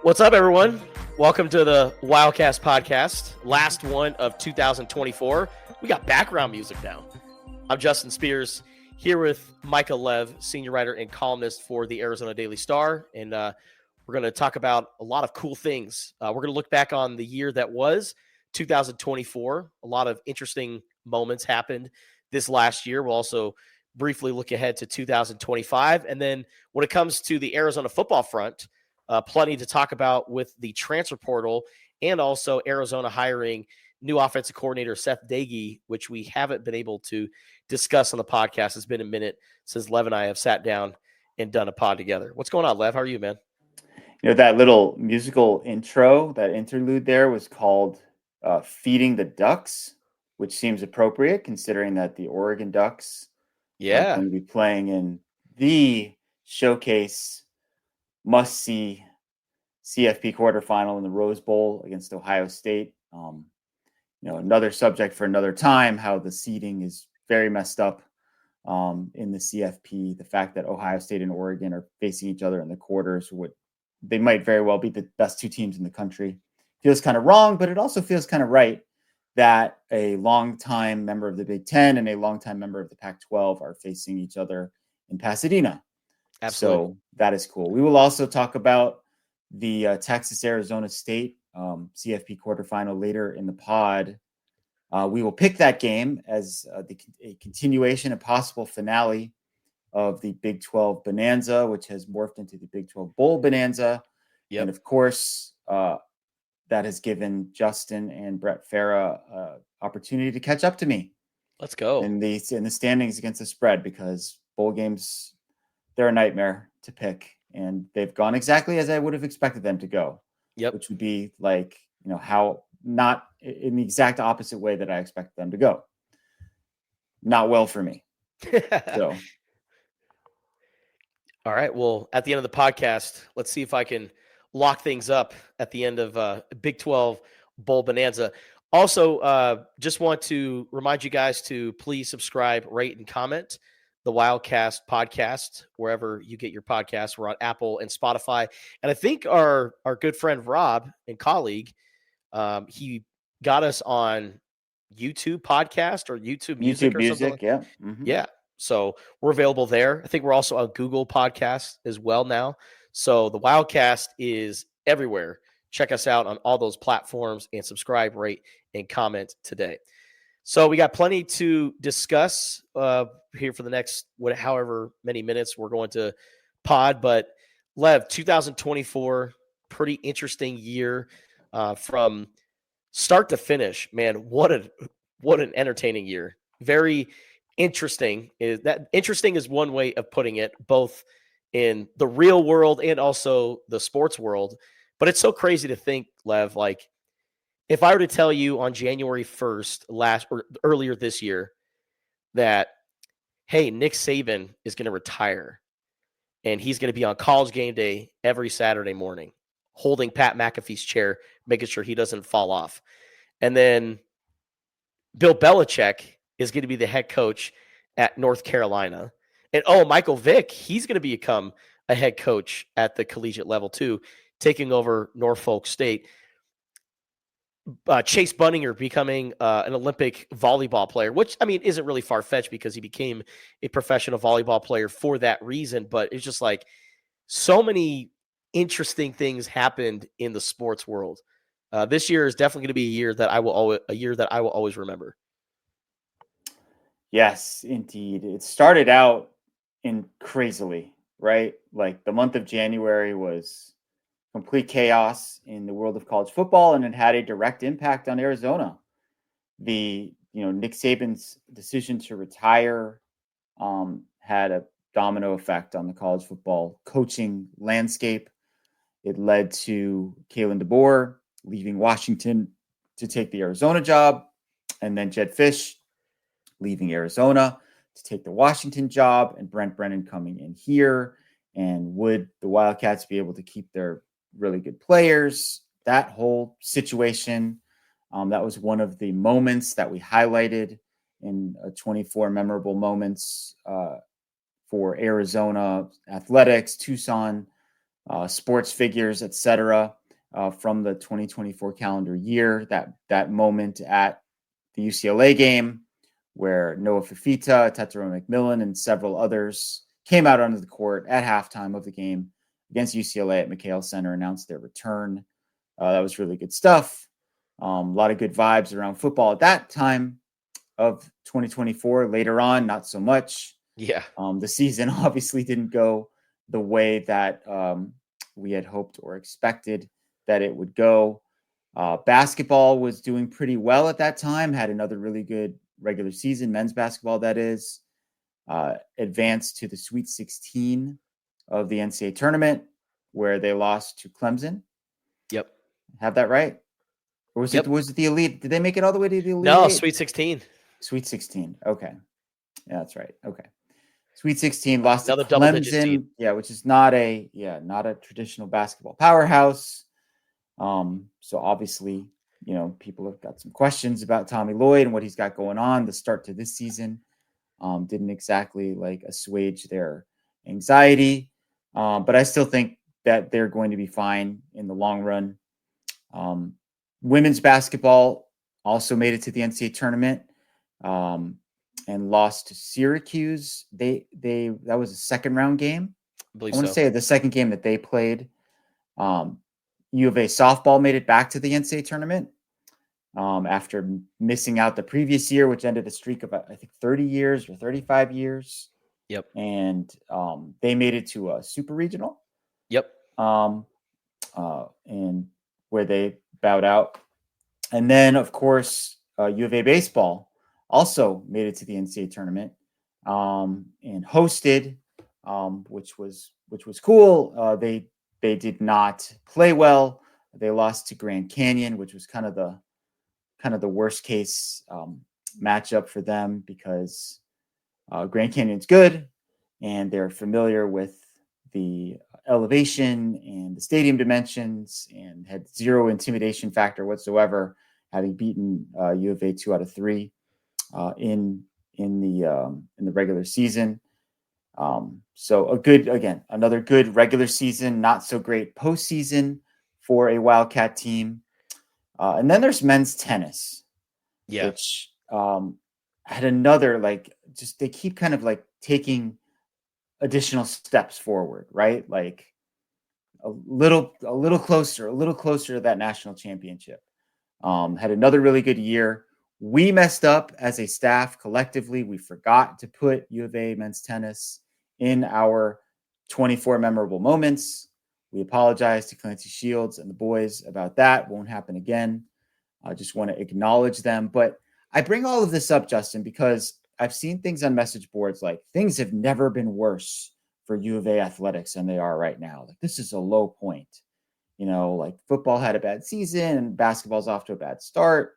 What's up, everyone? Welcome to the Wildcast podcast, last one of 2024. We got background music now. I'm Justin Spears, here with Micah Lev, senior writer and columnist for the Arizona Daily Star, and we're going to talk about a lot of cool things. We're going to look back on the year that was 2024. A lot of interesting moments happened this last year. We'll also briefly look ahead to 2025, and then when it comes to the Arizona football front, plenty to talk about with the transfer portal and also Arizona hiring new offensive coordinator Seth Doege, which we haven't been able to discuss on the podcast. It's been a minute since Lev and I have sat down and done a pod together. What's going on, Lev? How are you, man? You know, that little musical intro, that interlude there was called Feeding the Ducks, which seems appropriate considering that the Oregon Ducks are going to be playing in the showcase must-see CFP quarterfinal in the Rose Bowl against Ohio State. Another subject for another time, how the seeding is very messed up in the CFP. The fact that Ohio State and Oregon are facing each other in the quarters, they might very well be the best two teams in the country. Feels kind of wrong, but it also feels kind of right that a longtime member of the Big Ten and a longtime member of the Pac-12 are facing each other in Pasadena. Absolutely. So that is cool. We will also talk about the Texas-Arizona State CFP quarterfinal later in the pod. We will pick that game as a continuation, a possible finale of the Big 12 Bonanza, which has morphed into the Big 12 Bowl Bonanza. Yep. And of course, that has given Justin and Brett Farah opportunity to catch up to me. Let's go. In the standings against the spread, because bowl games, they're a nightmare to pick, and they've gone exactly as I would have expected them to go. Yep. Which would be like, how not in the exact opposite way that I expected them to go. Not well for me. So. All right. Well, at the end of the podcast, let's see if I can lock things up at the end of Big 12 Bowl Bonanza. Also, just want to remind you guys to please subscribe, rate, and comment the Wildcast podcast, wherever you get your podcasts. We're on Apple and Spotify. And I think our good friend Rob and colleague, he got us on YouTube podcast or YouTube Music or something. Yeah. Mm-hmm. Yeah. So we're available there. I think we're also on Google Podcasts as well now. So the Wildcast is everywhere. Check us out on all those platforms and subscribe, rate, and comment today. So we got plenty to discuss here for the next however many minutes we're going to pod. But Lev, 2024, pretty interesting year from start to finish. Man, what an entertaining year. Very interesting. Interesting is one way of putting it, both in the real world and also the sports world. But it's so crazy to think, Lev, like, if I were to tell you on January 1st, earlier this year, that, hey, Nick Saban is going to retire and he's going to be on College Game Day every Saturday morning, holding Pat McAfee's chair, making sure he doesn't fall off. And then Bill Belichick is going to be the head coach at North Carolina. And, Michael Vick, he's going to become a head coach at the collegiate level too, taking over Norfolk State. Chase Bunninger becoming an Olympic volleyball player, which, I mean, isn't really far-fetched because he became a professional volleyball player for that reason. But it's just like so many interesting things happened in the sports world. This year is definitely going to be a year that I will always remember. Yes, indeed. It started out crazily, right? Like the month of January was complete chaos in the world of college football, and it had a direct impact on Arizona. Nick Saban's decision to retire had a domino effect on the college football coaching landscape. It led to Kalen DeBoer leaving Washington to take the Arizona job, and then Jed Fish leaving Arizona to take the Washington job, and Brent Brennan coming in here. And would the Wildcats be able to keep their really good players? That whole situation, that was one of the moments that we highlighted in 24 memorable moments for Arizona athletics, Tucson sports figures, etc., from the 2024 calendar year. That moment at the UCLA game where Noah Fifita, Tetero McMillan, and several others came out onto the court at halftime of the game against UCLA at McHale Center, announced their return. That was really good stuff. A lot of good vibes around football at that time of 2024. Later on, not so much. Yeah. The season obviously didn't go the way that we had hoped or expected that it would go. Basketball was doing pretty well at that time, had another really good regular season, men's basketball, that is. Advanced to the Sweet 16 of the NCAA tournament, where they lost to Clemson. Yep. Have that right? Or was it the Elite? Did they make it all the way to the Elite? No, 8? Sweet 16. Sweet 16. Okay. Yeah, that's right. Okay. Sweet 16 lost Another to double-digit seed. Clemson. Yeah, which is not a traditional basketball powerhouse. So obviously, people have got some questions about Tommy Lloyd and what he's got going on. The start to this season didn't exactly assuage their anxiety. But I still think that they're going to be fine in the long run. Women's basketball also made it to the NCAA tournament and lost to Syracuse. That was a second round game. I want to say the second game that they played. U of A softball made it back to the NCAA tournament after missing out the previous year, which ended a streak of, I think, 30 years or 35 years. Yep. And they made it to a super regional. Yep. And where they bowed out. And then, of course, U of A baseball also made it to the NCAA tournament and hosted, which was cool. They did not play well. They lost to Grand Canyon, which was kind of the worst case matchup for them because Grand Canyon's good and they're familiar with the elevation and the stadium dimensions and had zero intimidation factor whatsoever, having beaten U of A 2 out of 3 in the regular season. So another good regular season, not so great postseason for a Wildcat team. And then there's men's tennis, which had another they keep kind of taking additional steps forward, right? Like a little closer to that national championship. Had another really good year. We messed up as a staff collectively. We forgot to put U of A men's tennis in our 24 memorable moments. We apologize to Clancy Shields and the boys about that. Won't happen again. I just want to acknowledge them. But I bring all of this up, Justin, because I've seen things on message boards like things have never been worse for U of A athletics than they are right now. Like this is a low point. Football had a bad season and basketball's off to a bad start,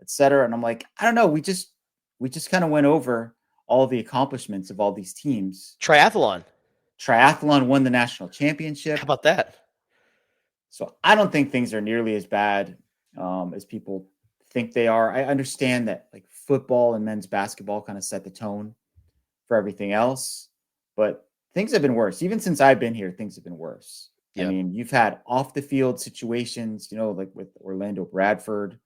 etc. And I'm like, I don't know. We just kind of went over all the accomplishments of all these teams. Triathlon won the national championship. How about that? So I don't think things are nearly as bad as people think they are. I understand that football and men's basketball kind of set the tone for everything else, but things have been worse. Even since I've been here, things have been worse. Yep. I mean, you've had off the field situations, with Orlando Bradford,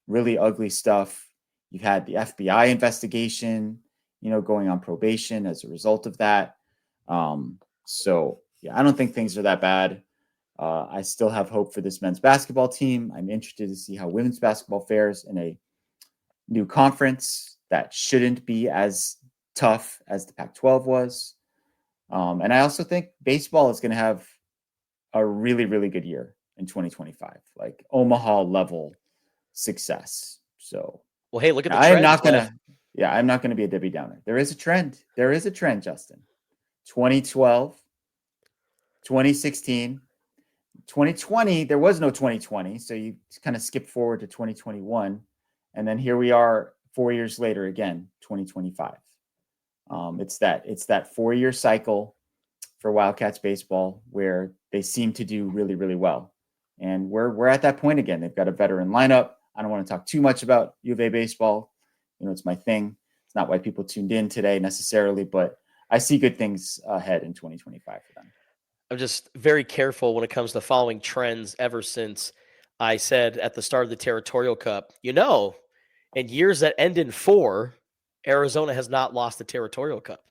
really ugly stuff. You've had the FBI investigation, going on probation as a result of that. So I don't think things are that bad. I still have hope for this men's basketball team. I'm interested to see how women's basketball fares in a new conference that shouldn't be as tough as the Pac-12 was. And I also think baseball is going to have a really, really good year in 2025, like Omaha level success. So, well, hey, look at the trend. I'm not going to be a Debbie Downer. There is a trend, Justin. 2012, 2016, 2020, there was no 2020. So you kind of skip forward to 2021. And then here we are 4 years later, again, 2025. It's that 4-year cycle for Wildcats baseball where they seem to do really, really well. And we're at that point again. They've got a veteran lineup. I don't want to talk too much about U of A baseball. It's my thing. It's not why people tuned in today necessarily, but I see good things ahead in 2025 for them. I'm just very careful when it comes to following trends ever since I said at the start of the Territorial Cup, in years that end in 4, Arizona has not lost the Territorial Cup.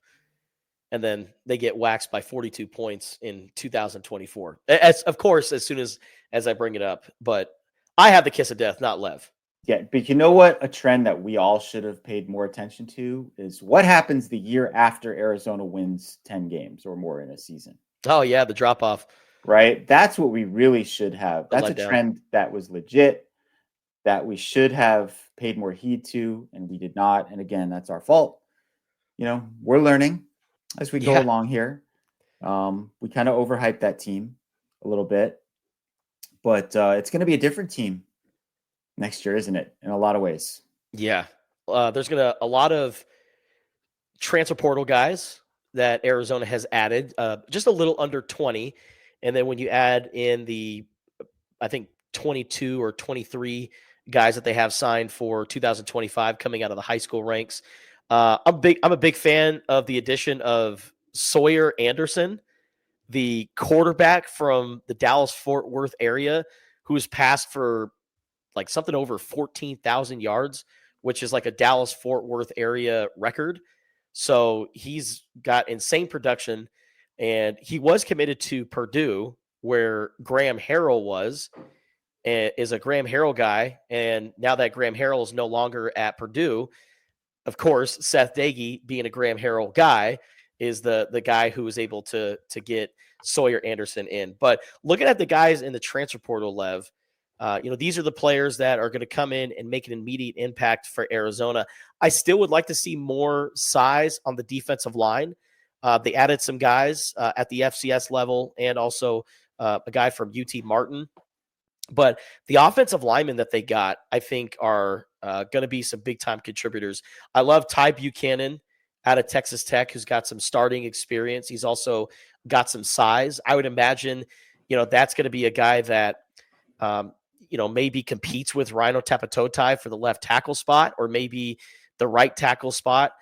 And then they get waxed by 42 points in 2024. Of course, as soon as I bring it up, but I have the kiss of death, not Lev. Yeah, but you know what? A trend that we all should have paid more attention to is what happens the year after Arizona wins 10 games or more in a season. Oh yeah, the drop off. Right? That's what we really should have. That's a down. trend that was legit, that we should have paid more heed to, and we did not. And again, that's our fault. We're learning as we go along here. We kind of overhyped that team a little bit, but it's going to be a different team next year, isn't it? In a lot of ways. Yeah. There's a lot of transfer portal guys that Arizona has added, just a little under 20. And then when you add in I think 22 or 23 guys that they have signed for 2025 coming out of the high school ranks, I'm a big fan of the addition of Sawyer Anderson, the quarterback from the Dallas-Fort Worth area, who's passed for like something over 14,000 yards, which is like a Dallas-Fort Worth area record. So he's got insane production, and he was committed to Purdue, where Graham Harrell is a Graham Harrell guy. And now that Graham Harrell is no longer at Purdue, of course, Seth Doege, being a Graham Harrell guy, is the guy who was able to get Sawyer Anderson in. But looking at the guys in the transfer portal, Lev, these are the players that are going to come in and make an immediate impact for Arizona. I still would like to see more size on the defensive line. They added some guys at the FCS level and also a guy from UT Martin. But the offensive linemen that they got, I think, are going to be some big-time contributors. I love Ty Buchanan out of Texas Tech, who's got some starting experience. He's also got some size. I would imagine, that's going to be a guy that, maybe competes with Rhino Tapatotai for the left tackle spot or maybe the right tackle spot.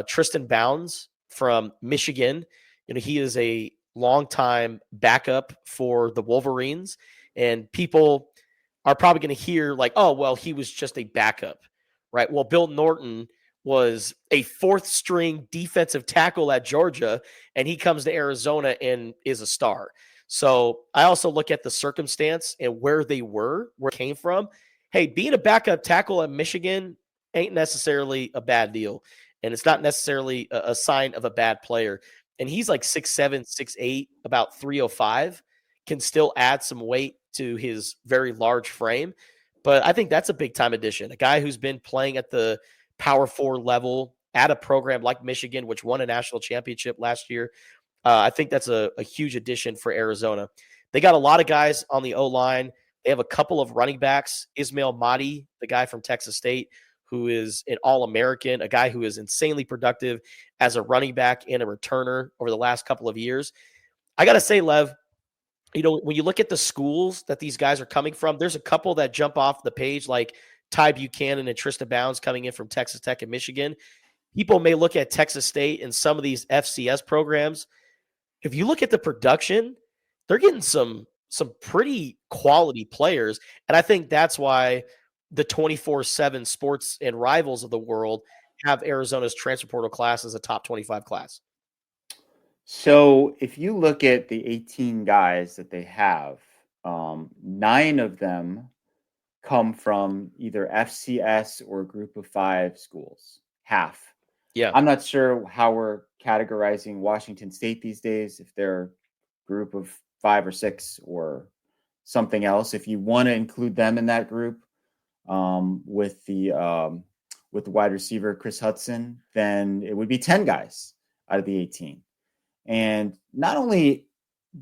Tristan Bounds from Michigan, he is a longtime backup for the Wolverines. And people are probably going to hear like, oh, well, he was just a backup, right? Well, Bill Norton was a 4th string defensive tackle at Georgia, and he comes to Arizona and is a star. So I also look at the circumstance and where it came from. Hey, being a backup tackle at Michigan ain't necessarily a bad deal. And it's not necessarily a sign of a bad player. And he's like 6'7", 6'8", about 305, can still add some weight to his very large frame. But I think that's a big-time addition. A guy who's been playing at the Power 4 level at a program like Michigan, which won a national championship last year. I think that's a huge addition for Arizona. They got a lot of guys on the O-line. They have a couple of running backs. Ismail Mahdi, the guy from Texas State, who is an All-American, a guy who is insanely productive as a running back and a returner over the last couple of years. I got to say, Lev, when you look at the schools that these guys are coming from, there's a couple that jump off the page, like Ty Buchanan and Tristan Bounds coming in from Texas Tech and Michigan. People may look at Texas State and some of these FCS programs. If you look at the production, they're getting some pretty quality players. And I think that's why the 24/7 sports and rivals of the world have Arizona's transfer portal class as a top 25 class. So if you look at the 18 guys that they have, 9 of them come from either FCS or Group of 5 schools. Half. Yeah. I'm not sure how we're categorizing Washington State these days, if they're Group of 5 or 6 or something else. If you want to include them in that group, with the wide receiver Chris Hudson, then it would be 10 guys out of the 18. And not only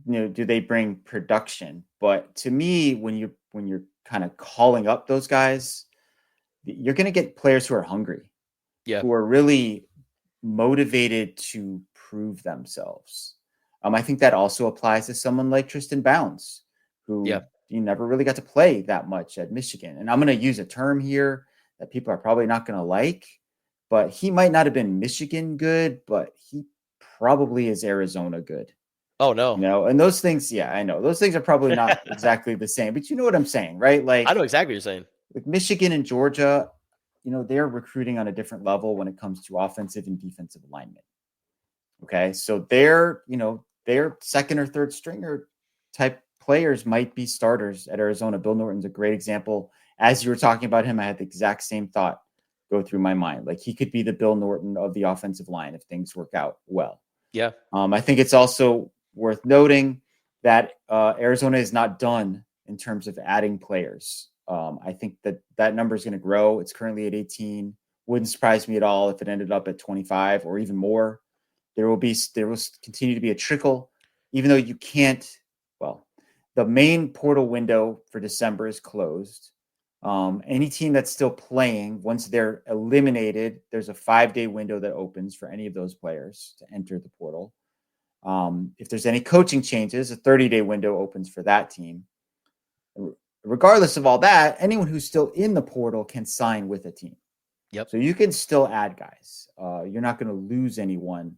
do they bring production, but to me, when you're kind of calling up those guys, you're going to get players who are hungry, who are really motivated to prove themselves. I think that also applies to someone like Tristan Bounds, who you never really got to play that much at Michigan. And I'm going to use a term here that people are probably not going to like, but he might not have been Michigan good, but he probably is Arizona good. Oh no. And those things, yeah, I know those things are probably not exactly the same, but you know what I'm saying, right? I know exactly what you're saying. Like Michigan and Georgia, they're recruiting on a different level when it comes to offensive and defensive alignment. Okay. So their second or third stringer type players might be starters at Arizona. Bill Norton's a great example. As you were talking about him, I had the exact same thought go through my mind. Like he could be the Bill Norton of the offensive line if things work out well. Yeah. I think it's also worth noting that Arizona is not done in terms of adding players. I think that number is going to grow. It's currently at 18. Wouldn't surprise me at all if it ended up at 25 or even more. There will continue to be a trickle, even though you can't. Well, the main portal window for December is closed. Any team that's still playing, once they're eliminated, there's a 5-day window that opens for any of those players to enter the portal. If there's any coaching changes, a 30-day window opens for that team. Regardless of all that, anyone who's still in the portal can sign with a team. Yep. So you can still add guys. You're not going to lose anyone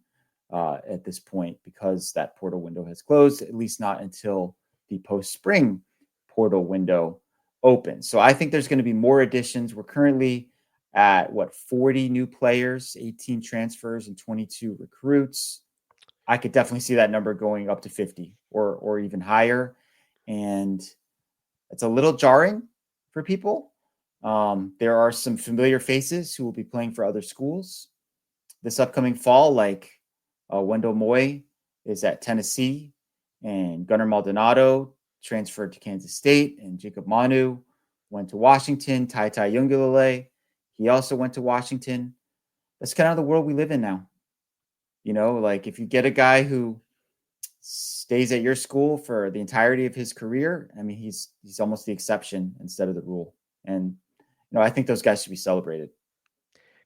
at this point because that portal window has closed, at least not until the post-spring portal window opens. So I think there's going to be more additions. We're currently at 40 new players, 18 transfers, and 22 recruits. I could definitely see that number going up to 50 or even higher. And it's a little jarring for people. There are some familiar faces who will be playing for other schools this upcoming fall, like Wendell Moy is at Tennessee, and Gunnar Maldonado transferred to Kansas State, and Jacob Manu went to Washington. Tai Yungulele, he also went to Washington. That's kind of the world we live in now. Like if you get a guy who stays at your school for the entirety of his career, I mean, he's almost the exception instead of the rule. And I think those guys should be celebrated.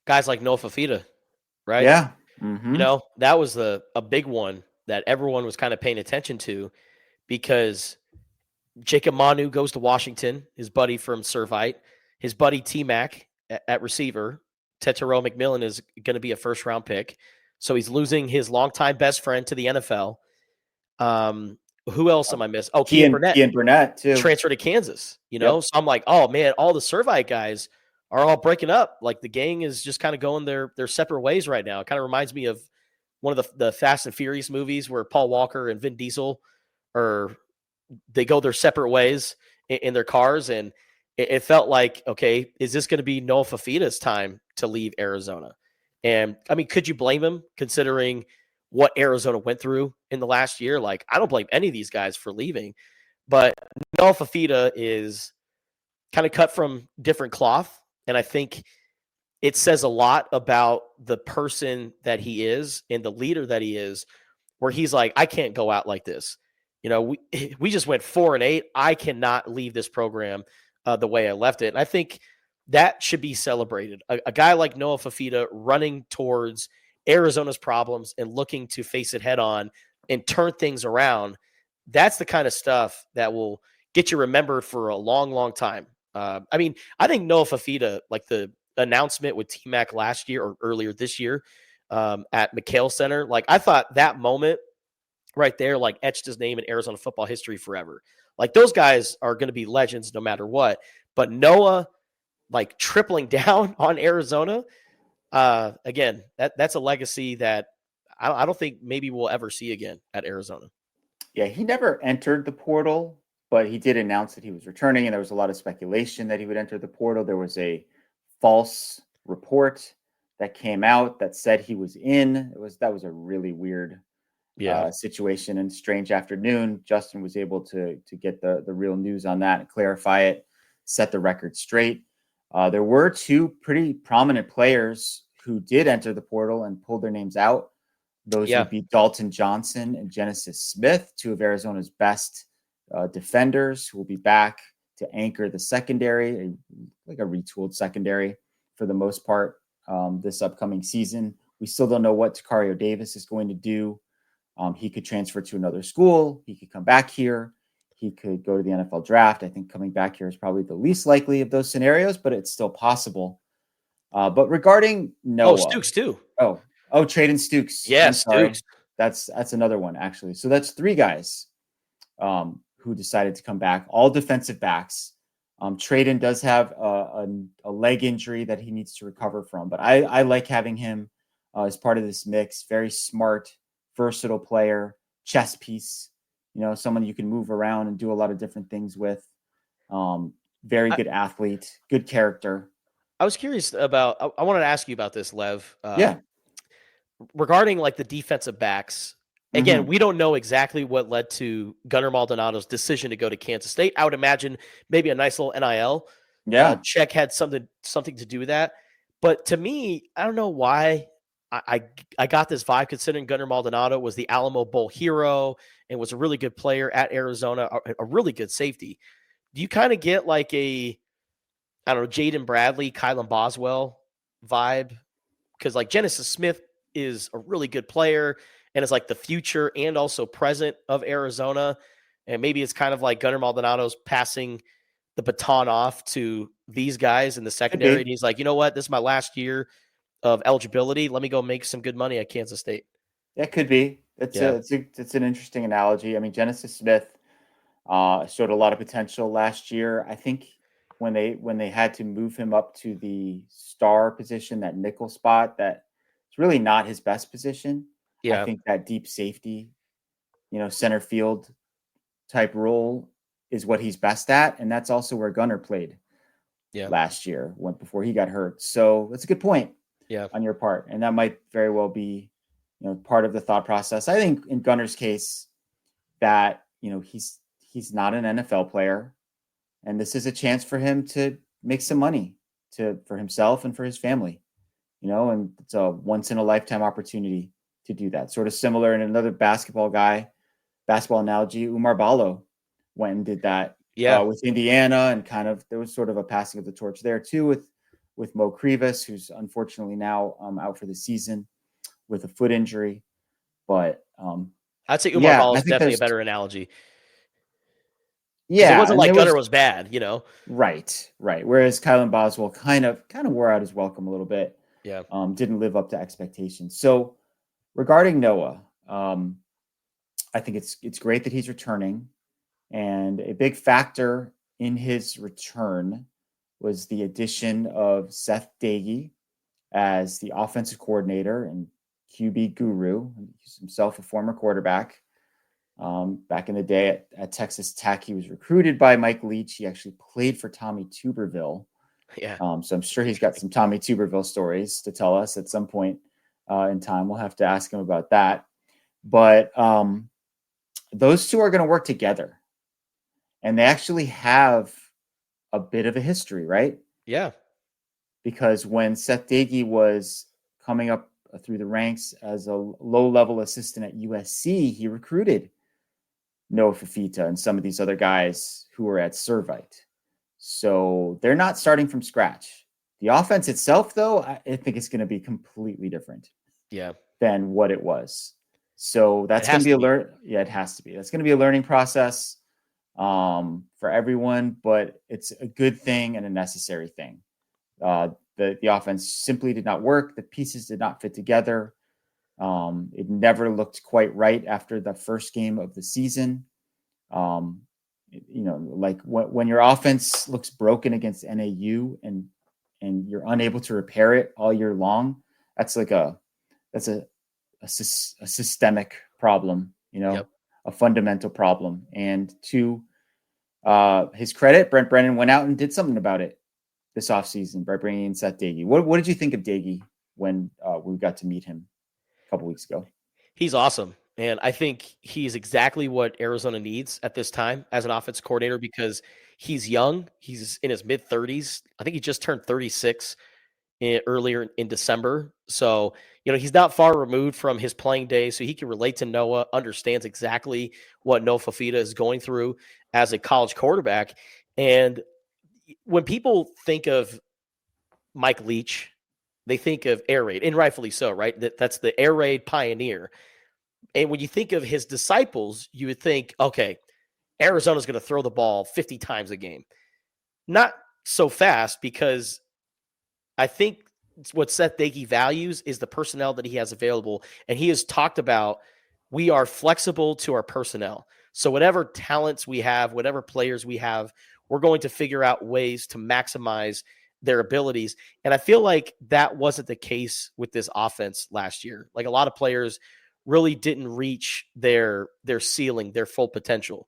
Guys like Noah Fafita, right? Yeah. Mm-hmm. That was a big one that everyone was kind of paying attention to because Jacob Manu goes to Washington, his buddy from Servite, his buddy T-Mac at receiver. Tetero McMillan is going to be a first-round pick. So he's losing his longtime best friend to the NFL. Who else am I missing? Oh, Kean Burnett. Kean Burnett, too. Transfer to Kansas, So I'm like, oh, man, all the Servite guys are all breaking up. Like the gang is just kind of going their separate ways right now. It kind of reminds me of one of the Fast and Furious movies where Paul Walker and Vin Diesel they go their separate ways in their cars. And it felt like, okay, is this going to be Noah Fafita's time to leave Arizona? And I mean, could you blame him considering what Arizona went through in the last year? Like, I don't blame any of these guys for leaving, but Noah Fafita is kind of cut from different cloth. And I think it says a lot about the person that he is and the leader that he is, where he's like, I can't go out like this. We just went 4-8. I cannot leave this program the way I left it. And I think that should be celebrated. A guy like Noah Fafita running towards Arizona's problems and looking to face it head on and turn things around. That's the kind of stuff that will get you remembered for a long, long time. I mean, I think Noah Fafita, like the announcement with T-Mac last year or earlier this year at McHale Center, like I thought that moment right there, like etched his name in Arizona football history forever. Like those guys are going to be legends no matter what. But Noah, like tripling down on Arizona, again, that's a legacy that I don't think maybe we'll ever see again at Arizona. Yeah, he never entered the portal, but he did announce that he was returning, and there was a lot of speculation that he would enter the portal. There was a false report that came out that said he was in. That was a really weird situation and strange afternoon. Justin was able to get the real news on that and clarify it, set the record straight. There were two pretty prominent players who did enter the portal and pulled their names out. Those would be Dalton Johnson and Genesis Smith, two of Arizona's best defenders who will be back to anchor the secondary, like a retooled secondary for the most part this upcoming season. We still don't know what Takario Davis is going to do. He could transfer to another school. He could come back here. He could go to the NFL draft. I think coming back here is probably the least likely of those scenarios, but it's still possible. But regarding Noah. Oh, Stooks too. Oh, Traden Stooks. Yeah, Stooks. That's another one, actually. So that's 3 guys who decided to come back, all defensive backs. Traden does have a leg injury that he needs to recover from, but I like having him as part of this mix. Very smart, versatile player, chess piece, someone you can move around and do a lot of different things with. Very good athlete, good character. I was curious about, I wanted to ask you about this, Lev. Yeah. Regarding like the defensive backs, again, Mm-hmm. we don't know exactly what led to Gunnar Maldonado's decision to go to Kansas State. I would imagine maybe a nice little NIL Yeah. check had something to do with that. But to me, I don't know why I got this vibe, considering Gunnar Maldonado was the Alamo Bowl hero and was a really good player at Arizona, a really good safety. Do you kind of get like a, I don't know, Jaden Bradley, Kylan Boswell vibe? Because like Genesis Smith is a really good player and is like the future and also present of Arizona. And maybe it's kind of like Gunnar Maldonado's passing the baton off to these guys in the Could secondary. And be. he's like, you know what? This is my last year of eligibility. Let me go make some good money at Kansas State. That could be. Yeah. It's an interesting analogy. I mean, Genesis Smith showed a lot of potential last year. I think when they had to move him up to the star position, that nickel spot, that it's really not his best position. I Yeah. think that deep safety, center field type role is what he's best at, and that's also where Gunnar played last year before he got hurt. So that's a good point on your part, and that might very well be part of the thought process. I think in Gunnar's case that he's not an NFL player, and this is a chance for him to make some money for himself and for his family, and it's a once in a lifetime opportunity to do that. Sort of similar in another basketball analogy, Umar Ballo went and did that with Indiana, and kind of there was sort of a passing of the torch there too with Mo Krivas, who's unfortunately now out for the season with a foot injury. But I'd say Umar Ballo is definitely a better analogy. Yeah, it wasn't like Gunnar was bad, Right. Whereas Kylan Boswell kind of wore out his welcome a little bit. Yeah. Didn't live up to expectations. So regarding Noah, I think it's great that he's returning, and a big factor in his return was the addition of Seth Doege as the offensive coordinator and QB guru. He's himself a former quarterback. Back in the day at Texas Tech, he was recruited by Mike Leach. He actually played for Tommy Tuberville. Yeah. So I'm sure he's got some Tommy Tuberville stories to tell us at some point in time. We'll have to ask him about that. But those two are going to work together, and they actually have a bit of a history, right? Yeah. Because when Seth Doege was coming up through the ranks as a low-level assistant at USC, he recruited Noah Fafita and some of these other guys who were at Servite. So they're not starting from scratch. The offense itself, though, I think it's going to be completely different than what it was. So that's going to be it has to be. That's going to be a learning process for everyone, but it's a good thing and a necessary thing. The offense simply did not work. The pieces did not fit together. It never looked quite right after the first game of the season. Like when your offense looks broken against NAU and you're unable to repair it all year long, that's a systemic problem, a fundamental problem. And to his credit, Brent Brennan went out and did something about it this offseason by bringing in Seth Doege. What did you think of Doege when we got to meet him a couple weeks ago? He's awesome. And I think he's exactly what Arizona needs at this time as an offensive coordinator, because he's young. He's in his mid-30s. I think he just turned 36 earlier in December. So, he's not far removed from his playing days, so he can relate to Noah, understands exactly what Noah Fafita is going through as a college quarterback. And when people think of Mike Leach, they think of air raid, and rightfully so, right? That's the air raid pioneer. And when you think of his disciples, you would think, okay, Arizona's going to throw the ball 50 times a game. Not so fast, because I think what Seth Doege values is the personnel that he has available. And he has talked about we are flexible to our personnel. So whatever talents we have, whatever players we have, we're going to figure out ways to maximize their abilities. And I feel like that wasn't the case with this offense last year. Like a lot of players really didn't reach their ceiling, their full potential,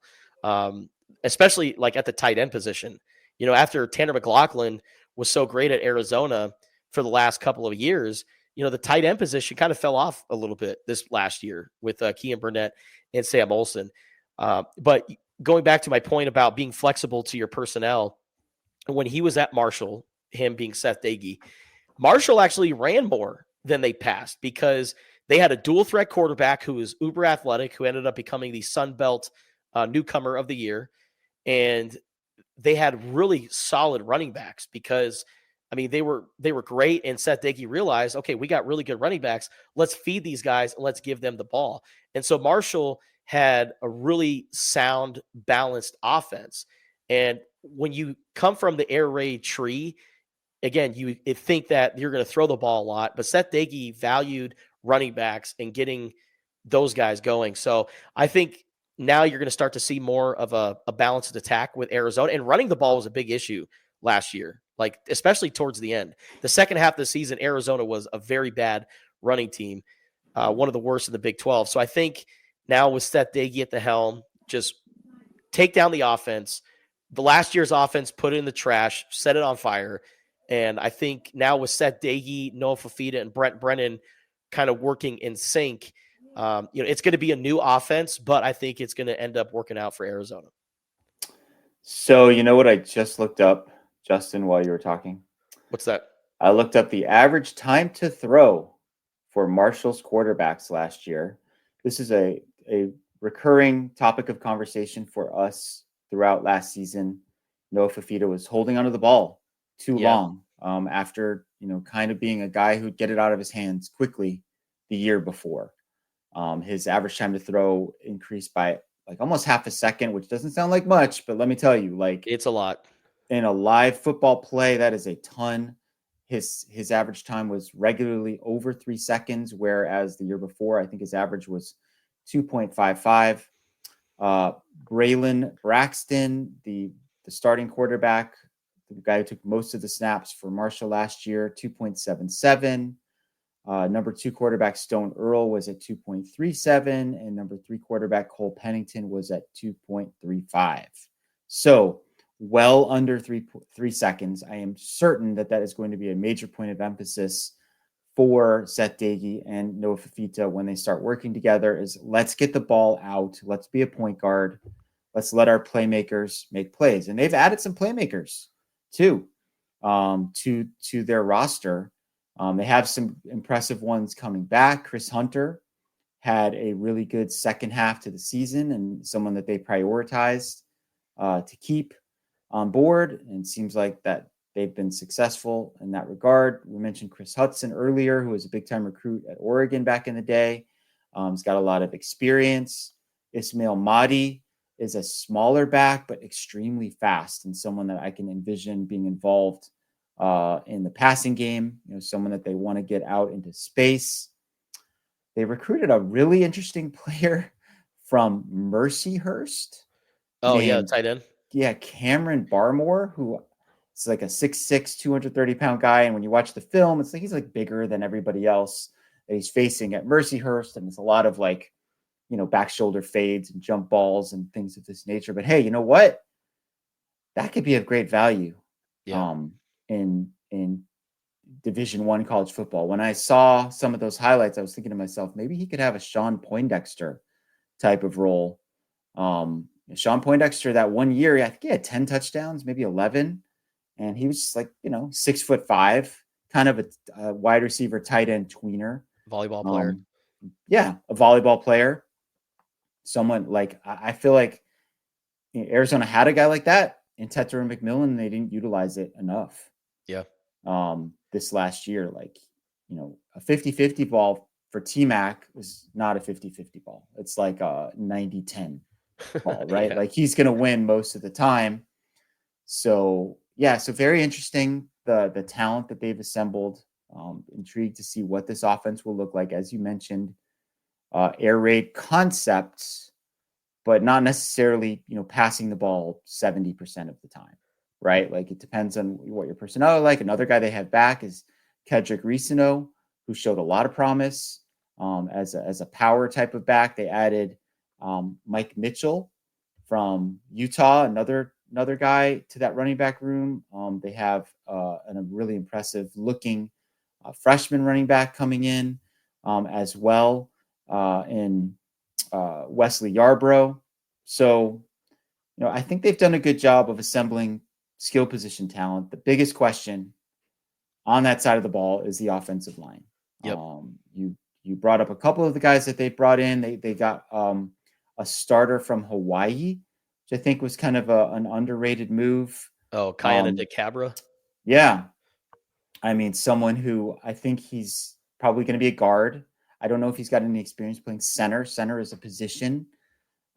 especially like at the tight end position. You know, after Tanner McLaughlin was so great at Arizona for the last couple of years, you know, the tight end position kind of fell off a little bit this last year with Kean Burnett and Sam Olson. But going back to my point about being flexible to your personnel, when he was at Marshall, him being Seth Doege, Marshall actually ran more than they passed because they had a dual threat quarterback who was uber athletic, who ended up becoming the Sun Belt newcomer of the year. And they had really solid running backs because I mean they were great, and Seth Doege realized, okay, we got really good running backs. Let's feed these guys and let's give them the ball. And so Marshall had a really sound, balanced offense. And when you come from the air raid tree, again, you think that you're going to throw the ball a lot, but Seth Doege valued running backs and getting those guys going. So I think now you're going to start to see more of a balanced attack with Arizona, and running the ball was a big issue last year, like especially towards the end. The second half of the season, Arizona was a very bad running team, one of the worst in the Big 12. So I think now with Seth Doege at the helm, just take down the offense. The last year's offense, put it in the trash, set it on fire. And I think now with Seth Doege, Noah Fafita, and Brent Brennan kind of working in sync, it's going to be a new offense, but I think it's going to end up working out for Arizona. So you know what I just looked up, Justin, while you were talking? What's that? I looked up the average time to throw for Marshall's quarterbacks last year. This is a recurring topic of conversation for us throughout last season. Noah Fafita was holding onto the ball too long after, kind of being a guy who'd get it out of his hands quickly the year before. His average time to throw increased by like almost half a second, which doesn't sound like much, but let me tell you, like it's a lot. In a live football play, that is a ton. His average time was regularly over 3 seconds, whereas the year before, I think his average was 2.55. Braylon Braxton, the starting quarterback, the guy who took most of the snaps for Marshall last year, 2.77. Number 2 quarterback Stone Earl was at 2.37, and number 3 quarterback Cole Pennington was at 2.35. So well under 3 seconds. I am certain that is going to be a major point of emphasis for Seth Doege and Noah Fafita when they start working together. Is let's get the ball out. Let's be a point guard. Let's let our playmakers make plays. And they've added some playmakers too to their roster. They have some impressive ones coming back. Chris Hunter had a really good second half to the season and someone that they prioritized to keep on board. And it seems like that they've been successful in that regard. We mentioned Chris Hudson earlier, who was a big-time recruit at Oregon back in the day. He's got a lot of experience. Ismail Mahdi is a smaller back, but extremely fast, and someone that I can envision being involved in the passing game, someone that they want to get out into space. They recruited a really interesting player from Mercyhurst. Oh, yeah, tight end. Yeah, Cameron Barmore, who is like a 6'6", 230-pound guy. And when you watch the film, it's like he's like bigger than everybody else that he's facing at Mercyhurst. And it's a lot of like, back shoulder fades and jump balls and things of this nature. But hey, you know what? That could be of great value. Yeah. In Division I college football. When I saw some of those highlights, I was thinking to myself, maybe he could have a Sean Poindexter type of role. Sean Poindexter, that 1 year, I think he had 10 touchdowns, maybe 11. And he was just like, 6'5", kind of a wide receiver, tight end tweener. Volleyball player. A volleyball player. Someone like, I feel like Arizona had a guy like that in Tetra McMillan, and they didn't utilize it enough. Yeah. This last year, a 50-50 ball for T-Mac was not a 50-50 ball. It's like a 90-10 ball, right? Yeah. Like he's going to win most of the time. So very interesting, the talent that they've assembled. Intrigued to see what this offense will look like. As you mentioned, air raid concepts, but not necessarily, passing the ball 70% of the time, right? Like it depends on what your personnel are like. Another guy they have back is Kedrick Risino, who showed a lot of promise as a power type of back. They added Mike Mitchell from Utah, another guy to that running back room. They have a really impressive looking freshman running back coming in as well in Wesley Yarbrough. So, I think they've done a good job of assembling skill position talent. The biggest question on that side of the ball is the offensive line. Yep. You brought up a couple of the guys that they brought in. They got a starter from Hawaii, which I think was kind of an underrated move. Oh, Kayana DeCabra. Yeah. I mean, someone who I think he's probably going to be a guard. I don't know if he's got any experience playing center. Center is a position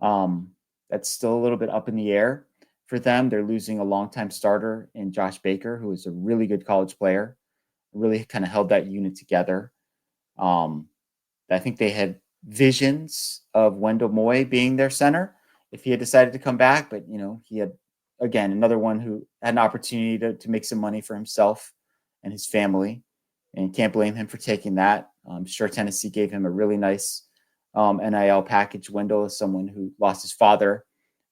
that's still a little bit up in the air for them. They're losing a longtime starter in Josh Baker, who is a really good college player, really kind of held that unit together. I think they had visions of Wendell Moy being their center if he had decided to come back, but he had, again, another one who had an opportunity to make some money for himself and his family, and can't blame him for taking that. I'm sure Tennessee gave him a really nice NIL package. Wendell is someone who lost his father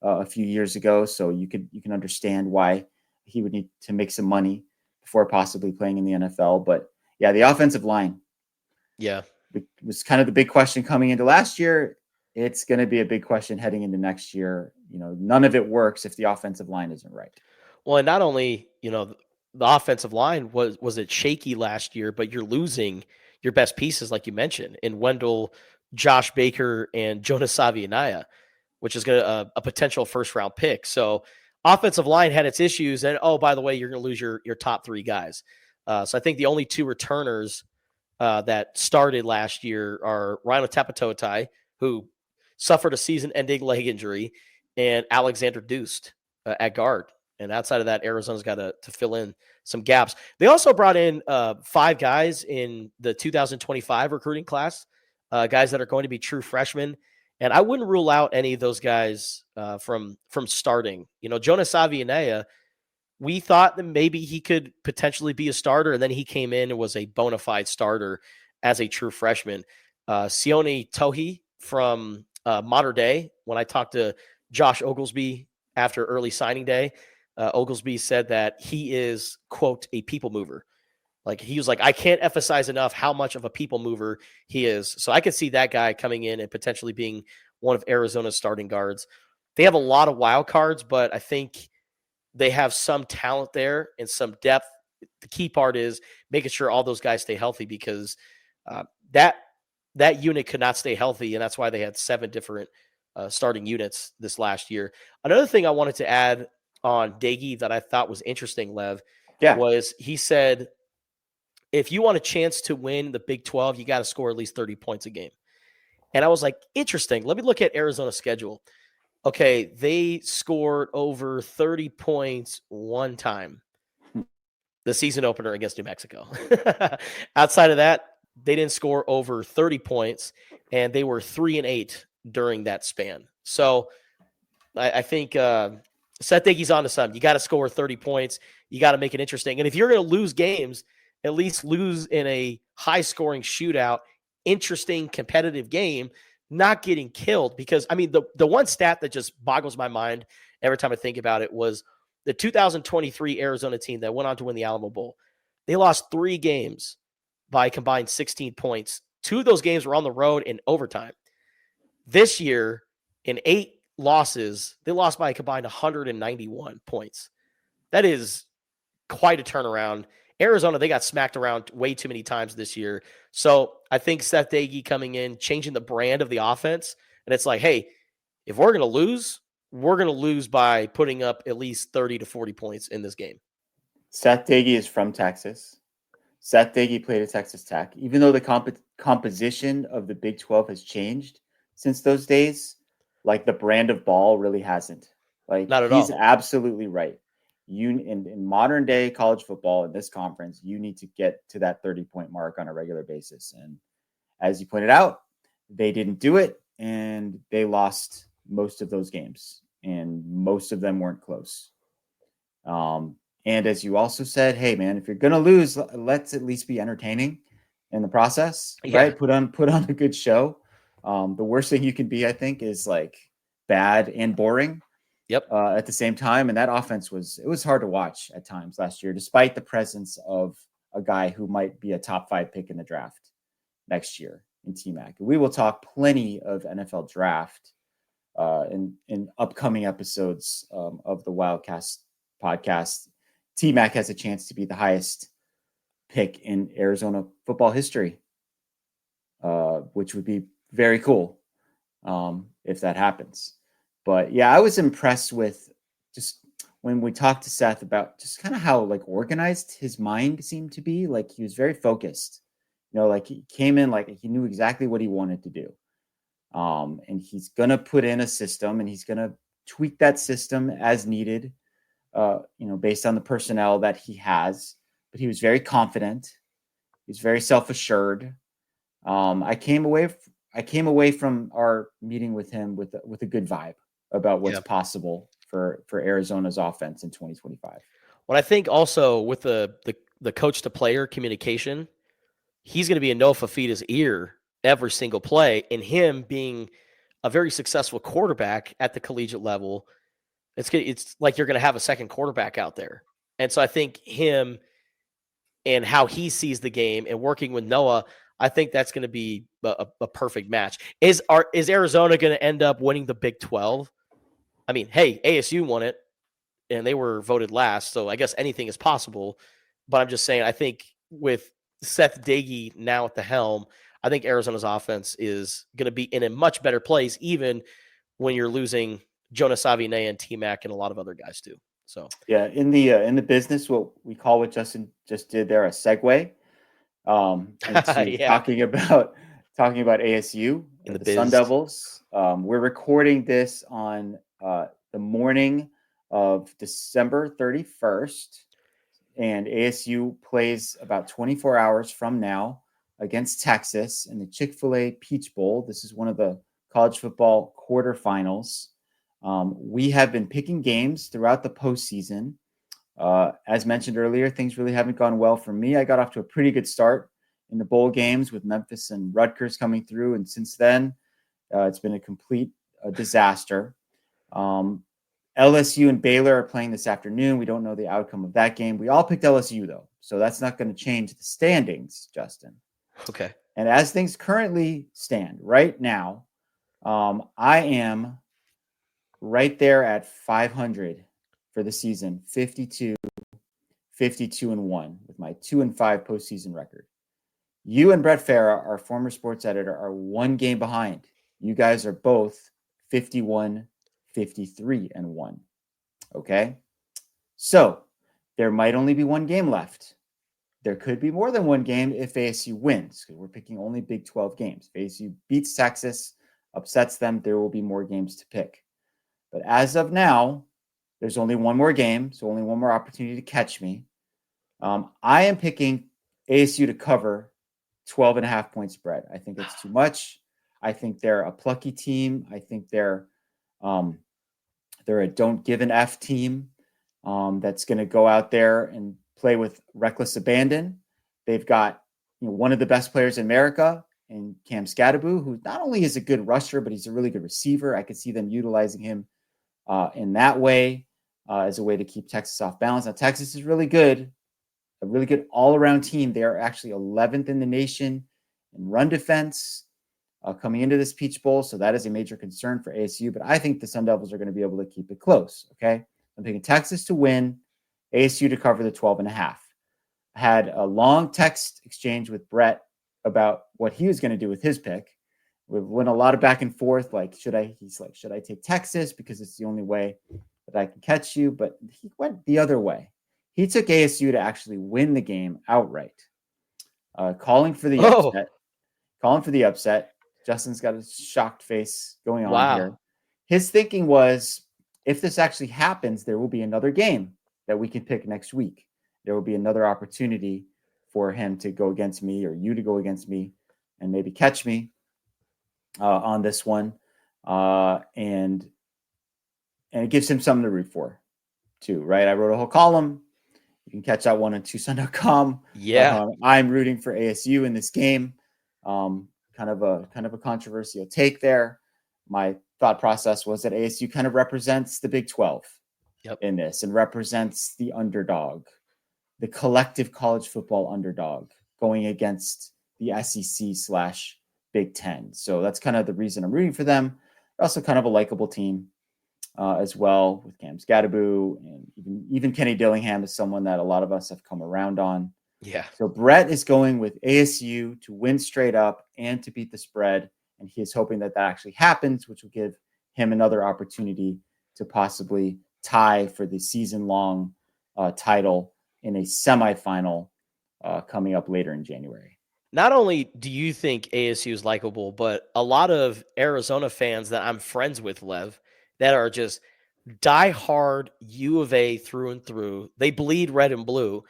a few years ago, so you can understand why he would need to make some money before possibly playing in the NFL. But yeah, the offensive line, it was kind of the big question coming into last year. It's going to be a big question heading into next year. None of it works if the offensive line isn't right. Well, and not only, the offensive line was it shaky last year, but you're losing your best pieces, like you mentioned, in Wendell, Josh Baker, and Jonas Savianaya, which is going to a potential first round pick. So offensive line had its issues, and by the way, you're going to lose your top three guys. So I think the only two returners that started last year are Rhino Tapatotai, who suffered a season-ending leg injury, and Alexander Deuced at guard. And outside of that, Arizona's got to fill in some gaps. They also brought in 5 guys in the 2025 recruiting class, guys that are going to be true freshmen. And I wouldn't rule out any of those guys from starting. Jonas Savianaya, we thought that maybe he could potentially be a starter, and then he came in and was a bona fide starter as a true freshman. Sione Tohi from Mater Dei, when I talked to Josh Oglesby after early signing day, Oglesby said that he is, quote, a people mover. Like he was like, I can't emphasize enough how much of a people mover he is. So I could see that guy coming in and potentially being one of Arizona's starting guards. They have a lot of wild cards, but I think they have some talent there and some depth. The key part is making sure all those guys stay healthy, because that unit could not stay healthy, and that's why they had 7 different starting units this last year. Another thing I wanted to add on Doege that I thought was interesting, Lev, was he said, if you want a chance to win the Big 12, you got to score at least 30 points a game. And I was like, interesting. Let me look at Arizona's schedule. Okay, they scored over 30 points one time, the season opener against New Mexico. Outside of that, they didn't score over 30 points, and they were 3-8 during that span. So I think Seth Doege's onto something. You got to score 30 points. You got to make it interesting. And if you're going to lose games, at least lose in a high-scoring shootout, interesting, competitive game, not getting killed. Because, I mean, the one stat that just boggles my mind every time I think about it was the 2023 Arizona team that went on to win the Alamo Bowl. They lost 3 games by a combined 16 points. 2 of those games were on the road in overtime. This year, in 8 losses, they lost by a combined 191 points. That is quite a turnaround. Arizona, they got smacked around way too many times this year. So I think Seth Doege coming in, changing the brand of the offense. And it's like, hey, if we're going to lose by putting up at least 30 to 40 points in this game. Seth Doege is from Texas. Seth Doege played at Texas Tech. Even though the composition of the Big 12 has changed since those days, like the brand of ball really hasn't. Like, not at he's all. Absolutely right. In modern day college football in this conference, you need to get to that 30-point mark on a regular basis. And as you pointed out, they didn't do it, and they lost most of those games, and most of them weren't close. And as you also said, hey man, if you're gonna lose, let's at least be entertaining in the process, right? Put on a good show. The worst thing you can be, I think, is like bad and boring. Yep. At the same time, and that offense was hard to watch at times last year, despite the presence of a guy who might be a top 5 pick in the draft next year in T-Mac. We will talk plenty of NFL draft in upcoming episodes of the Wildcast podcast. T-Mac has a chance to be the highest pick in Arizona football history, which would be very cool if that happens. But yeah, I was impressed with just when we talked to Seth about just kind of how like organized his mind seemed to be. Like he was very focused, like he came in, like he knew exactly what he wanted to do. And he's going to put in a system, and he's going to tweak that system as needed, based on the personnel that he has. But he was very confident. He's very self-assured. I came away from our meeting with him with a good vibe about what's possible for Arizona's offense in 2025. Well, I think also with the coach to player communication, he's going to be in Noah Fafita's ear every single play, and him being a very successful quarterback at the collegiate level, it's like you're going to have a second quarterback out there. And so I think him and how he sees the game and working with Noah, I think that's going to be a perfect match. Is Arizona going to end up winning the Big 12? I mean, hey, ASU won it, and they were voted last, so I guess anything is possible. But I'm just saying, I think with Seth Doege now at the helm, I think Arizona's offense is going to be in a much better place, even when you're losing Jonas Savine and T-Mac and a lot of other guys too. So yeah, in the business, what we call what Justin just did there, a segue into talking about ASU in the Sun Devils. We're recording this on the morning of December 31st, and ASU plays about 24 hours from now against Texas in the Chick-fil-A Peach Bowl. This is one of the college football quarterfinals. We have been picking games throughout the postseason. As mentioned earlier, things really haven't gone well for me. I got off to a pretty good start in the bowl games with Memphis and Rutgers coming through, and since then, it's been a complete disaster. LSU and Baylor are playing this afternoon. We don't know the outcome of that game. We all picked LSU, though, so that's not going to change the standings, Justin. Okay. And as things currently stand right now, I am right there at 500 for the season, 52-1 with my 2-5 postseason record. You and Brett Farah, our former sports editor, are one game behind. You guys are both 51-53-1. Okay? So there might only be one game left. There could be more than one game if ASU wins, because we're picking only Big 12 games. If ASU beats Texas, upsets them, there will be more games to pick. But as of now, there's only one more game, so only one more opportunity to catch me. I am picking ASU to cover 12.5 point spread. I think it's too much. I think they're a plucky team. I think they're a don't give an F team that's going to go out there and play with reckless abandon. They've got one of the best players in America in Cam Scatteraboo, who not only is a good rusher, but he's a really good receiver. I could see them utilizing him in that way as a way to keep Texas off balance. Now, Texas is really good, a really good all-around team. They are actually 11th in the nation in run defense coming into this Peach Bowl, so that is a major concern for ASU, but I think the Sun Devils are going to be able to keep it close, okay? I'm picking Texas to win, ASU to cover the 12.5. I had a long text exchange with Brett about what he was going to do with his pick. We went a lot of back and forth, like, should I take Texas because it's the only way that I can catch you? But he went the other way. He took ASU to actually win the game outright, calling for the upset. Justin's got a shocked face going on here. His thinking was, if this actually happens, there will be another game that we can pick next week. There will be another opportunity for him to go against me or you to go against me and maybe catch me. on this one, and it gives him something to root for, too, right? I wrote a whole column. You can catch that one on Tucson.com. Yeah. I'm rooting for ASU in this game. Kind of a controversial take there. My thought process was that ASU kind of represents the Big 12 in this, and represents the underdog, the collective college football underdog going against the SEC/Big 10. So that's kind of the reason I'm rooting for them. They're also kind of a likable team as well, with Cam Scadaboo, and even Kenny Dillingham is someone that a lot of us have come around on. Yeah. So Brett is going with ASU to win straight up and to beat the spread, and he is hoping that actually happens, which will give him another opportunity to possibly tie for the season-long title in a semifinal coming up later in January. Not only do you think ASU is likable, but a lot of Arizona fans that I'm friends with, Lev, that are just diehard U of A through and through. They bleed red and blue.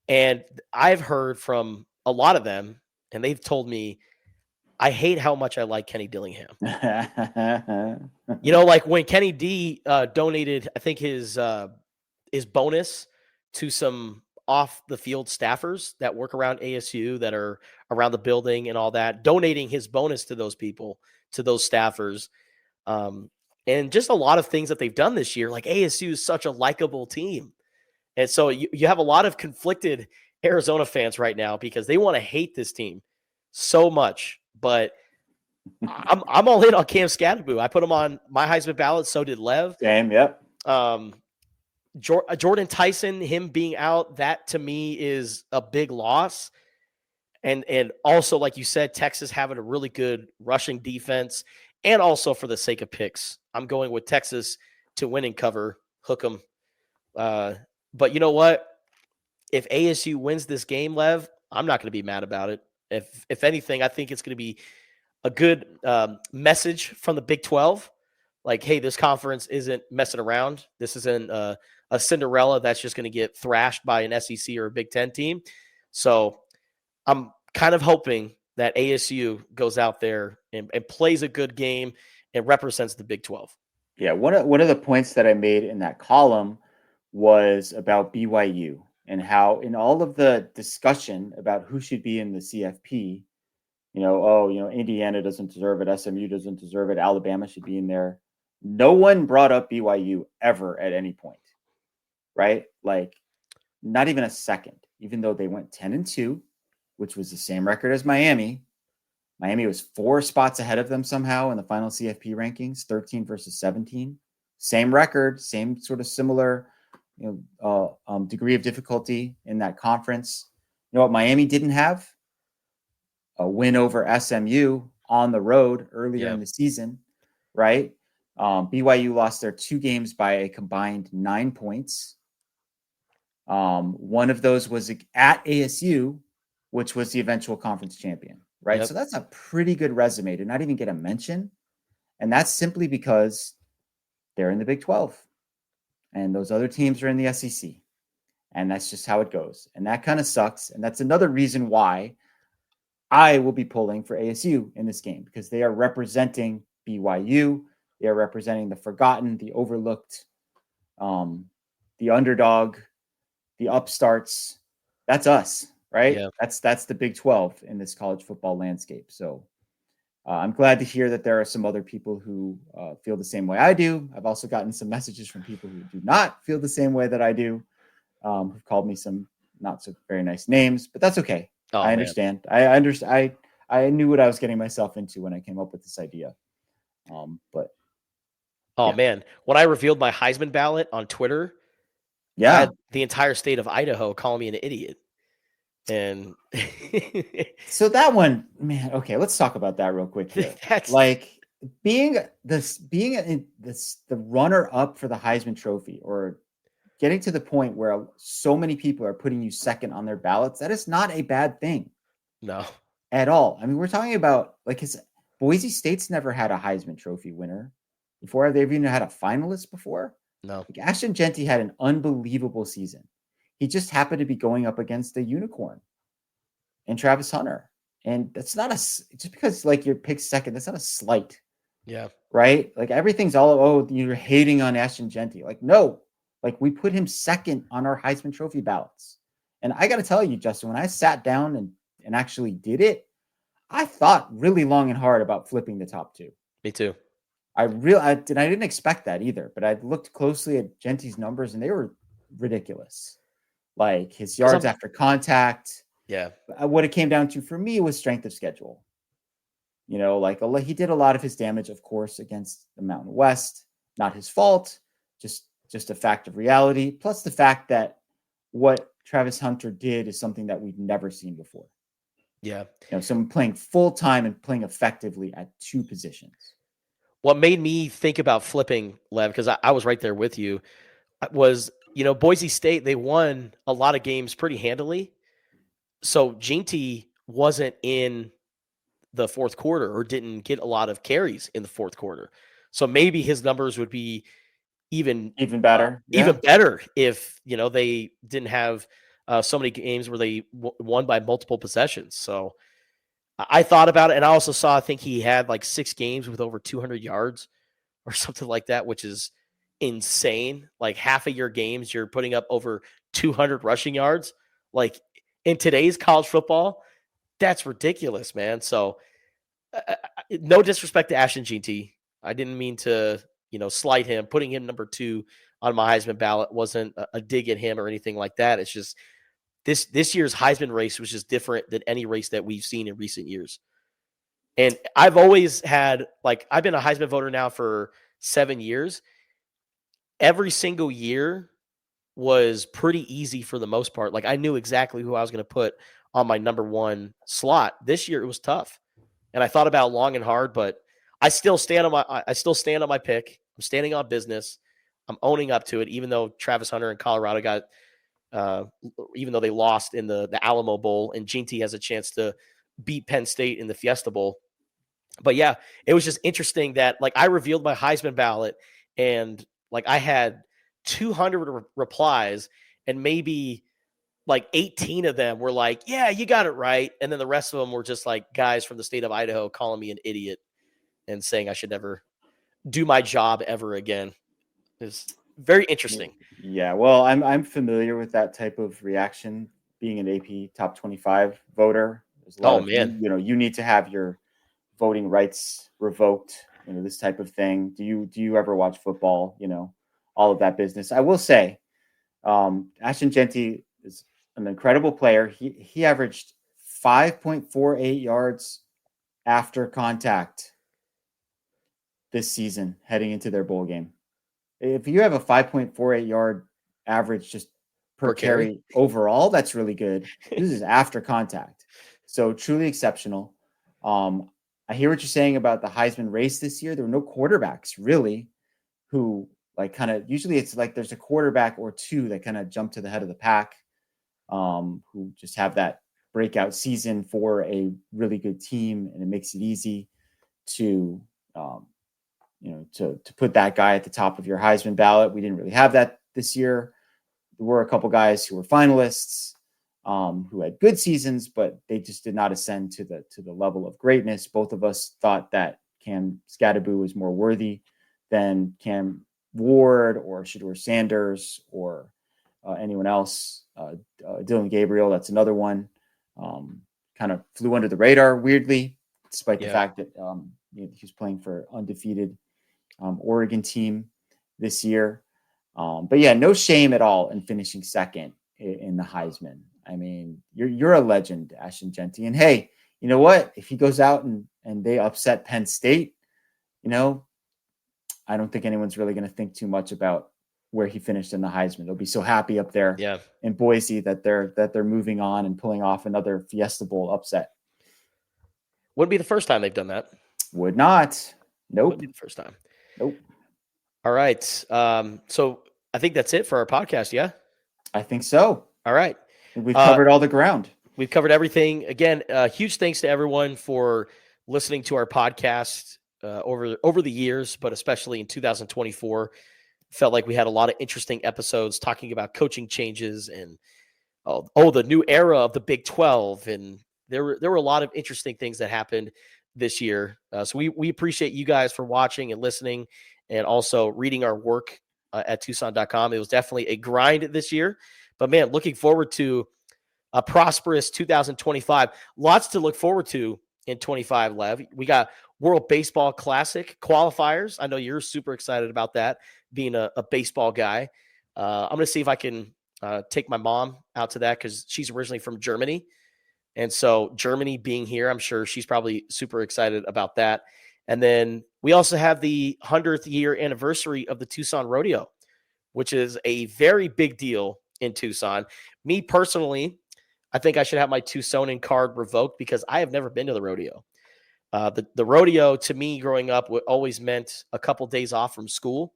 And I've heard from a lot of them, and they've told me, I hate how much I like Kenny Dillingham. Like when Kenny D donated, I think his bonus to some off the field staffers that work around ASU, that are around the building and all that, donating his bonus to those people, to those staffers. And just a lot of things that they've done this year. Like, ASU is such a likable team. And so you have a lot of conflicted Arizona fans right now because they want to hate this team so much. But I'm all in on Cam Scadaboo. I put him on my Heisman ballot. So did Lev. Same, yep. Jordan Tyson, him being out, that to me is a big loss. And also, like you said, Texas having a really good rushing defense. And also, for the sake of picks, I'm going with Texas to win and cover, hook them. But you know what? If ASU wins this game, Lev, I'm not going to be mad about it. If anything, I think it's going to be a good message from the Big 12. Like, hey, this conference isn't messing around. This isn't a Cinderella that's just going to get thrashed by an SEC or a Big 10 team. So I'm kind of hoping that ASU goes out there and plays a good game and represents the Big 12. Yeah, one of the points that I made in that column was about BYU, and how in all of the discussion about who should be in the CFP, Indiana doesn't deserve it, SMU doesn't deserve it, Alabama should be in there. No one brought up BYU ever at any point, right? Like, not even a second, even though they went 10-2, which was the same record as Miami. Miami was 4 spots ahead of them somehow in the final CFP rankings, 13 versus 17. Same record, same sort of similar degree of difficulty in that conference. You know what Miami didn't have? A win over SMU on the road earlier in the season, right? BYU lost their 2 games by a combined 9 points. One of those was at ASU, which was the eventual conference champion, right? Yep. So that's a pretty good resume to not even get a mention. And that's simply because they're in the Big 12 and those other teams are in the SEC. And that's just how it goes. And that kind of sucks. And that's another reason why I will be pulling for ASU in this game, because they are representing BYU. They are representing the forgotten, the overlooked, the underdog, the upstarts. That's us, right? Yeah. That's the Big 12 in this college football landscape. So I'm glad to hear that there are some other people who feel the same way I do. I've also gotten some messages from people who do not feel the same way that I do, who've called me some not so very nice names, but that's okay. Oh, I understand. I understand. I knew what I was getting myself into when I came up with this idea. Man, when I revealed my Heisman ballot on Twitter, I had the entire state of Idaho calling me an idiot. And so that one, man, okay, let's talk about that real quick here. Like, being the runner up for the Heisman Trophy, or getting to the point where so many people are putting you second on their ballots, that is not a bad thing. No. At all. I mean, we're talking about, like, Boise State's never had a Heisman Trophy winner before. They've even had a finalist before. No. Like, Ashton Jeanty had an unbelievable season. He just happened to be going up against a unicorn and Travis Hunter. And that's not just because like you're picked second, that's not a slight. Yeah. Right? Like everything's all, oh, you're hating on Ashton Genty. Like, no, like we put him second on our Heisman Trophy ballots. And I got to tell you, Justin, when I sat down and actually did it, I thought really long and hard about flipping the top two. Me too. I didn't expect that either, but I looked closely at Genty's numbers and they were ridiculous. Like his yards after contact. Yeah. What it came down to for me was strength of schedule. You know, like he did a lot of his damage, of course, against the Mountain West. Not his fault, just a fact of reality. Plus the fact that what Travis Hunter did is something that we've never seen before. Yeah. You know, someone playing full time and playing effectively at two positions. What made me think about flipping, Lev, because I was right there with you, was, you know, Boise State, they won a lot of games pretty handily. So Genty wasn't in the fourth quarter or didn't get a lot of carries in the fourth quarter. So maybe his numbers would be even better. Even better if, you know, they didn't have so many games where they won by multiple possessions. So I thought about it, and I also saw, I think he had like 6 games with over 200 yards or something like that, which is insane. Like half of your games, you're putting up over 200 rushing yards. Like in today's college football, that's ridiculous, man. So no disrespect to Ashton Genty. I didn't mean to, you know, slight him. Putting him number 2 on my Heisman ballot wasn't a dig at him or anything like that. It's just this year's Heisman race was just different than any race that we've seen in recent years. And I've always had, like, I've been a Heisman voter now for 7 years. Every single year was pretty easy for the most part. Like I knew exactly who I was going to put on my number 1 slot. This year it was tough. And I thought about it long and hard, but I still stand on my pick. I'm standing on business. I'm owning up to it, even though Travis Hunter and Colorado got even though they lost in the Alamo Bowl, and Genty has a chance to beat Penn State in the Fiesta Bowl. But yeah, it was just interesting that, like, I revealed my Heisman ballot and like I had 200 replies, and maybe like 18 of them were like, yeah, you got it right. And then the rest of them were just like guys from the state of Idaho calling me an idiot and saying I should never do my job ever again. It's very interesting. Yeah, well, I'm familiar with that type of reaction. Being an AP top 25 voter, there's a lot man, you know, you need to have your voting rights revoked. You know, this type of thing. Do you ever watch football? You know, all of that business. I will say, Ashton Genty is an incredible player. He averaged 5.48 yards after contact this season heading into their bowl game. If you have a 5.48 yard average just per carry overall, that's really good. This is after contact. So truly exceptional. I hear what you're saying about the Heisman race this year. There were no quarterbacks really who, like, kind of, usually it's like there's a quarterback or two that kind of jump to the head of the pack, who just have that breakout season for a really good team, and it makes it easy to to put that guy at the top of your Heisman ballot. We didn't really have that this year. There were a couple guys who were finalists, who had good seasons, but they just did not ascend to the level of greatness. Both of us thought that Cam Scadaboo was more worthy than Cam Ward or Shedeur Sanders or anyone else. Dylan Gabriel, that's another one. Kind of flew under the radar weirdly, despite the fact that he was playing for undefeated Oregon team this year. But yeah, no shame at all in finishing second in the Heisman. I mean, you're a legend, Ashton Genty. And hey, you know what? If he goes out and they upset Penn State, you know, I don't think anyone's really going to think too much about where he finished in the Heisman. They'll be so happy up there in Boise that they're moving on and pulling off another Fiesta Bowl upset. Wouldn't be the first time they've done that. Would not. Nope. Wouldn't be the first time. Nope. All right. So I think that's it for our podcast. Yeah. I think so. All right. We've covered all the ground. We've covered everything. Again, huge thanks to everyone for listening to our podcast over the years, but especially in 2024. Felt like we had a lot of interesting episodes talking about coaching changes and the new era of the Big 12 and there were a lot of interesting things that happened this year. So we appreciate you guys for watching and listening, and also reading our work at Tucson.com. It was definitely a grind this year, but man, looking forward to a prosperous 2025. Lots to look forward to in 25, Lev. We got World Baseball Classic qualifiers. I know you're super excited about that, being a baseball guy. I'm going to see if I can take my mom out to that because she's originally from Germany. And so Germany being here, I'm sure she's probably super excited about that. And then we also have the 100th year anniversary of the Tucson Rodeo, which is a very big deal in Tucson. Me personally, I think I should have my Tucsonan card revoked because I have never been to the rodeo. The rodeo to me growing up always meant a couple days off from school.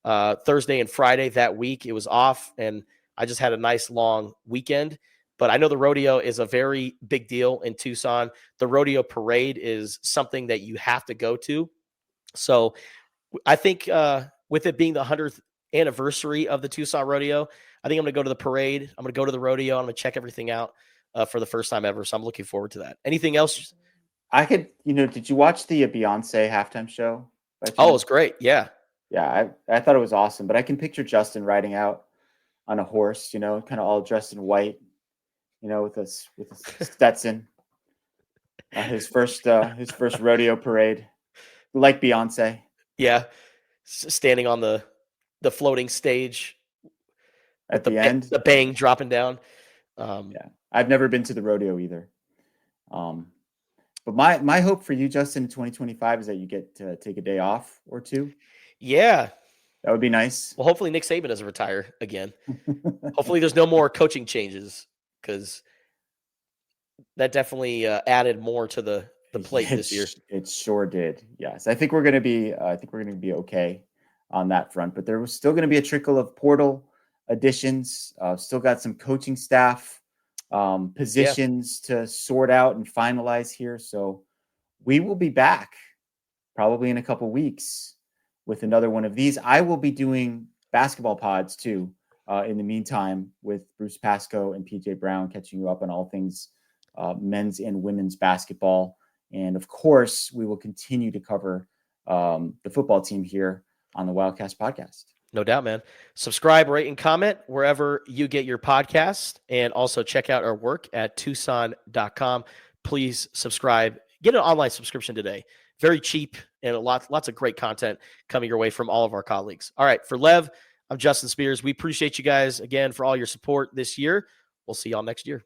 Thursday and Friday that week it was off, and I just had a nice long weekend. But I know the rodeo is a very big deal in Tucson. The rodeo parade is something that you have to go to. So I think with it being the 100th anniversary of the Tucson Rodeo, I think I'm going to go to the parade. I'm going to go to the rodeo. I'm going to check everything out for the first time ever. So I'm looking forward to that. Anything else? Did you watch the Beyonce halftime show? Oh, it was great. Yeah. Yeah, I thought it was awesome. But I can picture Justin riding out on a horse, kind of all dressed in white, with a Stetson. His first rodeo parade, like Beyonce. Yeah, standing on the floating stage at the end, the bang dropping down. Yeah, I've never been to the rodeo either. But my hope for you, Justin, in 2025 is that you get to take a day off or two. Yeah, that would be nice. Well, hopefully Nick Saban doesn't retire again. Hopefully there's no more coaching changes, because that definitely added more to the plate this year. It sure did. Yes, I think we're going to be okay on that front. But there was still going to be a trickle of portal additions. Still got some coaching staff positions to sort out and finalize here. So we will be back probably in a couple weeks with another one of these. I will be doing basketball pods too in the meantime with Bruce Pascoe and PJ Brown, catching you up on all things men's and women's basketball. And of course, we will continue to cover the football team here on the Wildcast podcast. No doubt, man. Subscribe, rate, and comment wherever you get your podcast. And also check out our work at Tucson.com. Please subscribe. Get an online subscription today. Very cheap, and lots of great content coming your way from all of our colleagues. All right, for Lev, I'm Justin Spears. We appreciate you guys again for all your support this year. We'll see y'all next year.